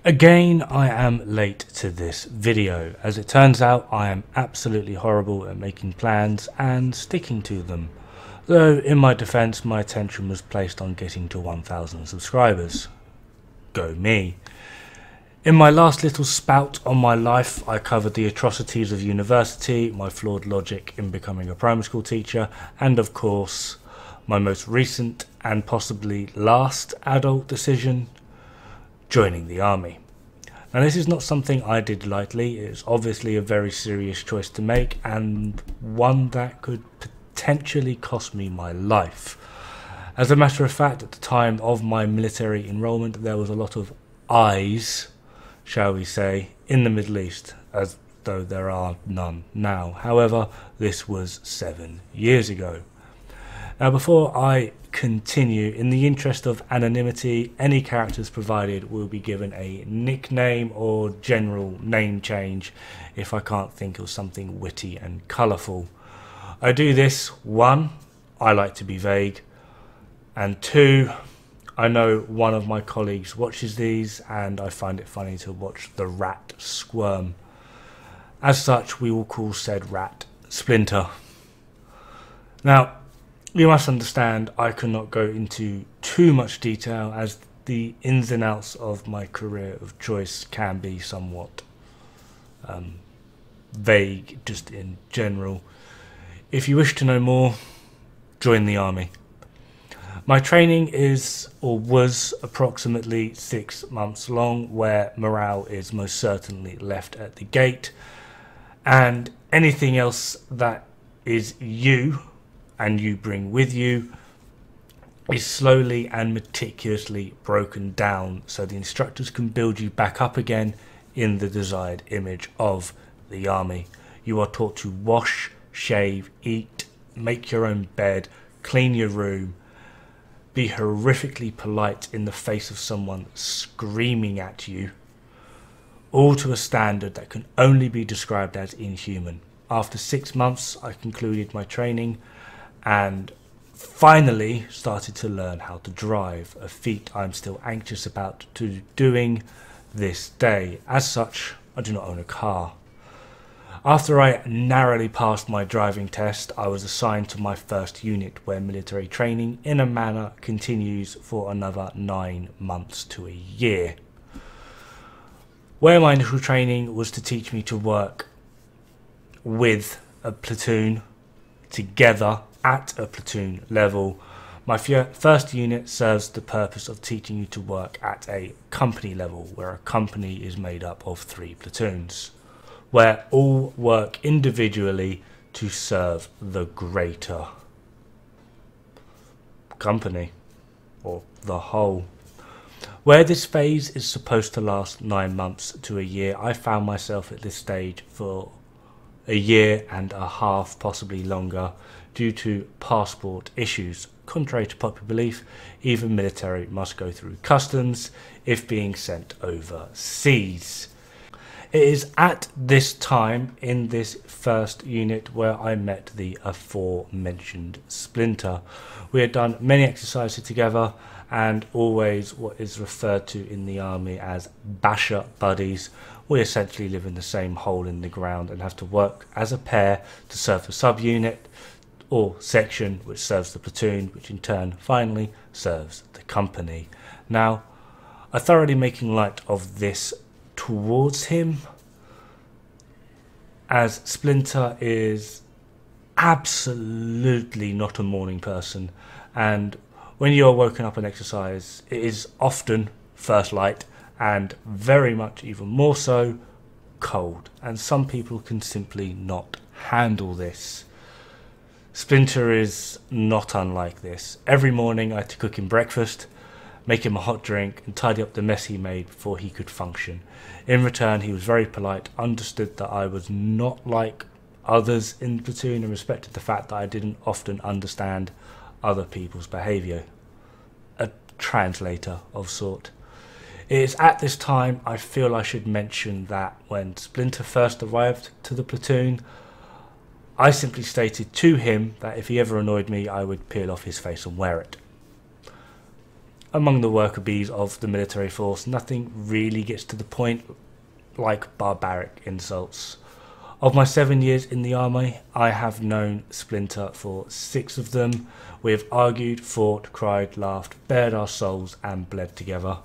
Again, I am late to this video. As it turns out, I am absolutely horrible at making plans and sticking to them. Though, in my defense, my attention was placed on getting to 1,000 subscribers. Go me. In my last little spout on my life, I covered the atrocities of university, my flawed logic in becoming a primary school teacher, and of course, my most recent and possibly last adult decision, joining the army. Now, this is not something I did lightly. It's obviously a very serious choice to make, and one that could potentially cost me my life. As a matter of fact, at the time of my military enrollment, there was a lot of eyes, shall we say, in the Middle East, as though there are none now. However, this was 7 years ago. Now, before I continue, in the interest of anonymity, any characters provided will be given a nickname or general name change if I can't think of something witty and colourful. I do this, 1, I like to be vague, and 2, I know one of my colleagues watches these and I find it funny to watch the rat squirm. As such, we will call said rat Splinter. Now, you must understand I cannot go into too much detail as the ins and outs of my career of choice can be somewhat vague just in general. If you wish to know more, join the army. My training is or was approximately 6 months long, where morale is most certainly left at the gate, and anything else that is you and you bring with you is slowly and meticulously broken down so the instructors can build you back up again in the desired image of the army. You are taught to wash, shave, eat, make your own bed, clean your room, be horrifically polite in the face of someone screaming at you, all to a standard that can only be described as inhuman. After 6 months, I concluded my training and finally started to learn how to drive, a feat I'm still anxious about to doing this day. As such, I do not own a car. After I narrowly passed my driving test, I was assigned to my first unit, where military training in a manner continues for another 9 months to a year. Where my initial training was to teach me to work with a platoon, together at a platoon level, my first unit serves the purpose of teaching you to work at a company level, where a company is made up of 3 platoons, where all work individually to serve the greater company, or the whole. Where this phase is supposed to last 9 months to a year, I found myself at this stage for a year and a half, possibly longer, due to passport issues. Contrary to popular belief, even military must go through customs if being sent overseas. It is at this time in this first unit where I met the aforementioned Splinter. We had done many exercises together and always what is referred to in the army as basher buddies. We essentially live in the same hole in the ground and have to work as a pair to serve the subunit or section, which serves the platoon, which in turn finally serves the company. Now, I'm thoroughly making light of this towards him, as Splinter is absolutely not a morning person, and when you are woken up and exercise, it is often first light and very much even more so cold, and some people can simply not handle this. Splinter is not unlike this. Every morning I had to cook him breakfast, make him a hot drink and tidy up the mess he made before he could function. In return, he was very polite, understood that I was not like others in the platoon and respected the fact that I didn't often understand other people's behaviour. A translator of sort. It is at this time I feel I should mention that when Splinter first arrived to the platoon, I simply stated to him that if he ever annoyed me, I would peel off his face and wear it. among the worker bees of the military force, nothing really gets to the point like barbaric insults. Of my 7 years in the army, I have known Splinter for 6 of them. We have argued, fought, cried, laughed, bared our souls and bled together.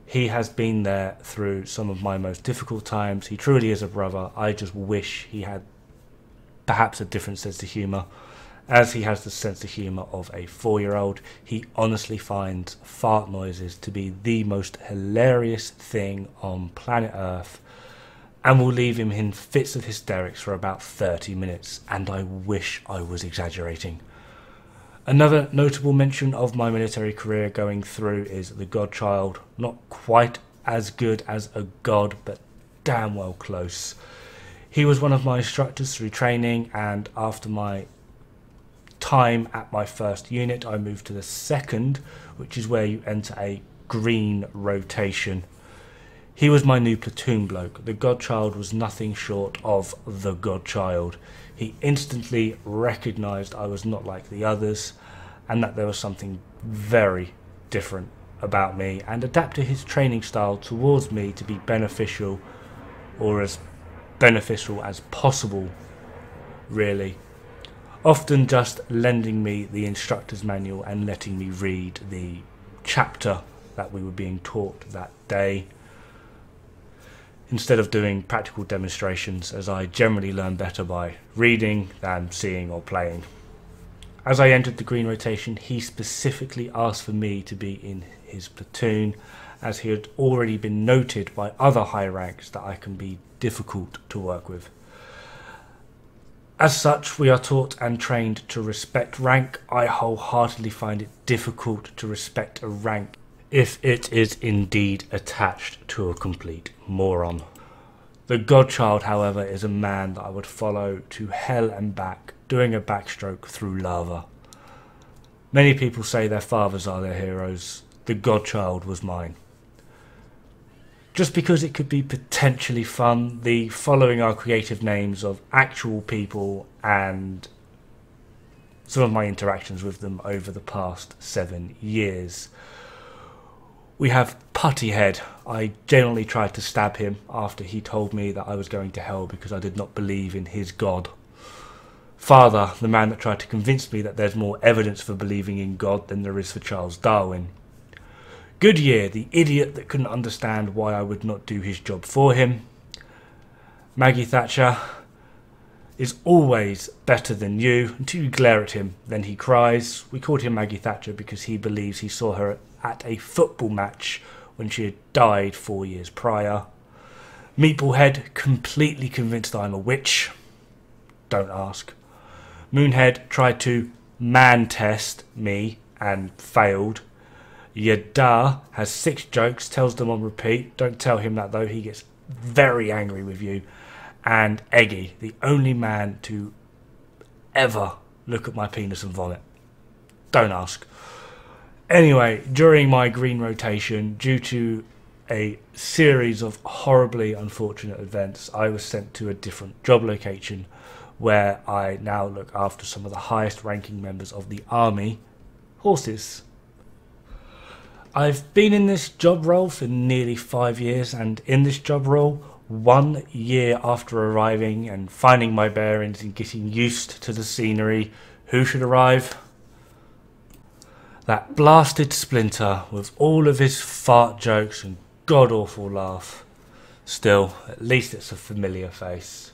He has been there through some of my most difficult times. He truly is a brother. I just wish he had perhaps a different sense of humour. As he has the sense of humour of a 4-year-old, he honestly finds fart noises to be the most hilarious thing on planet Earth, and will leave him in fits of hysterics for about 30 minutes, and I wish I was exaggerating. Another notable mention of my military career going through is the Godchild. Not quite as good as a god, but damn well close. He was one of my instructors through training, and after my time at my first unit, I moved to the second, which is where you enter a green rotation. He was my new platoon bloke. The Godchild was nothing short of the Godchild. He instantly recognised I was not like the others, and that there was something very different about me, and adapted his training style towards me to be beneficial, or as beneficial as possible, really. Often just lending me the instructor's manual and letting me read the chapter that we were being taught that day, instead of doing practical demonstrations, as I generally learn better by reading than seeing or playing. As I entered the green rotation, he specifically asked for me to be in his platoon, as he had already been noted by other high ranks that I can be difficult to work with. As such, we are taught and trained to respect rank. I wholeheartedly find it difficult to respect a rank if it is indeed attached to a complete moron. The Godchild, however, is a man that I would follow to hell and back, doing a backstroke through lava. Many people say their fathers are their heroes. The Godchild was mine. Just because it could be potentially fun, the following are creative names of actual people and some of my interactions with them over the past 7 years. We have Puttyhead. I genuinely tried to stab him after he told me that I was going to hell because I did not believe in his God. Father, the man that tried to convince me that there's more evidence for believing in God than there is for Charles Darwin. Goodyear, the idiot that couldn't understand why I would not do his job for him. Maggie Thatcher is always better than you until you glare at him, then he cries. We called him Maggie Thatcher because he believes he saw her at a football match when she had died 4 years prior. Meatballhead, completely convinced I'm a witch. Don't ask. Moonhead tried to man test me and failed. Yada has 6 jokes, tells them on repeat. Don't tell him that though, he gets very angry with you. And Eggy, the only man to ever look at my penis and vomit. Don't ask. Anyway, during my green rotation, due to a series of horribly unfortunate events, I was sent to a different job location where I now look after some of the highest ranking members of the army, horses. I've been in this job role for nearly 5 years, and in this job role, 1 year after arriving and finding my bearings and getting used to the scenery, who should arrive? That blasted Splinter with all of his fart jokes and god-awful laugh. Still, at least it's a familiar face.